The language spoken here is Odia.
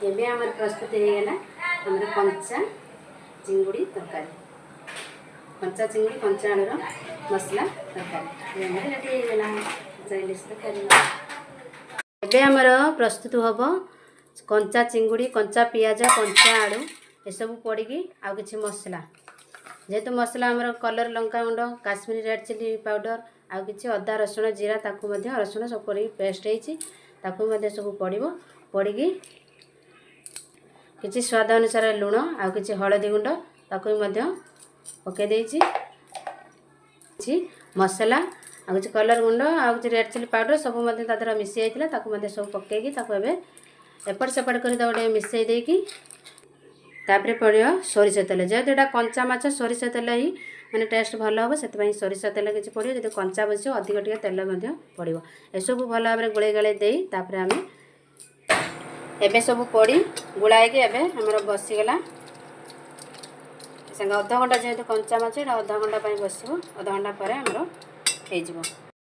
ଏବେ ଆମର ପ୍ରସ୍ତୁତ ହେଇଗଲା ଆମର କଞ୍ଚା ଚିଙ୍ଗୁଡ଼ି ତରକାରୀ। କଞ୍ଚା ଚିଙ୍ଗୁଡ଼ି କଞ୍ଚା ଆଳୁର ମସଲା ତରକାରୀ ଆମର ରେଡ଼ି ହେଇଗଲା କଞ୍ଚା ଇଲିଶ ତରକାରୀ। ଏବେ ଆମର ପ୍ରସ୍ତୁତ ହେବ କଞ୍ଚା ଚିଙ୍ଗୁଡ଼ି, କଞ୍ଚା ପିଆଜ, କଞ୍ଚା ଆଳୁ ଏସବୁ ପଡ଼ିକି ଆଉ କିଛି ମସଲା। ଯେହେତୁ ମସଲା ଆମର କଲର୍ ଲଙ୍କାଗୁଣ୍ଡ, କାଶ୍ମୀରୀ ରେଡ୍ ଚିଲି ପାଉଡ଼ର, ଆଉ କିଛି ଅଦା ରସୁଣ ଜିରା, ତାକୁ ମଧ୍ୟ ରସୁଣ ସବୁ ପଡ଼ିକି ପେଷ୍ଟ ହେଇଛି, ତାକୁ ମଧ୍ୟ ସବୁ ପଡ଼ିବ। ପଡ଼ିକି କିଛି ସ୍ୱାଦ ଅନୁସାରେ ଲୁଣ ଆଉ କିଛି ହଳଦୀ ଗୁଣ୍ଡ ତାକୁ ମଧ୍ୟ ପକାଇ ଦେଇଛି। କିଛି ମସଲା ଆଉ କିଛି କଲର୍ ଗୁଣ୍ଡ ଆଉ କିଛି ରେଡ୍ ଚିଲି ପାଉଡ଼ର ସବୁ ମଧ୍ୟ ତା ଦେହରେ ମିଶି ଯାଇଥିଲା, ତାକୁ ମଧ୍ୟ ସବୁ ପକାଇକି ତାକୁ ଏବେ ଏପଟ ସେପଟ କରି ତାକୁ ଟିକେ ମିଶାଇ ଦେଇକି ତାପରେ ପଡ଼ିବ ସୋରିଷ ତେଲ। ଯେହେତୁ ଏଇଟା କଞ୍ଚା ମାଛ, ସୋରିଷ ତେଲ ହିଁ ମାନେ ଟେଷ୍ଟ ଭଲ ହେବ, ସେଥିପାଇଁ ସୋରିଷ ତେଲ କିଛି ପଡ଼ିବ। ଯଦି କଞ୍ଚା ବସିବ ଅଧିକ ଟିକେ ତେଲ ମଧ୍ୟ ପଡ଼ିବ। ଏସବୁ ଭଲ ଭାବରେ ଗୋଳେଇ ଗାଳେଇ ଦେଇ ତାପରେ ଆମେ ଏବେ ସବୁ ପଡ଼ି ଗୁଳାଇକି ଏବେ ଆମର ବସିଗଲା ସାଙ୍ଗେ ଅଧଘଣ୍ଟା। ଯେହେତୁ କଞ୍ଚା ମାଛ ଏଇଟା ଅଧଘଣ୍ଟା ପାଇଁ ବସିବ, ଅଧଘଣ୍ଟା ପରେ ଆମର ହେଇଯିବ।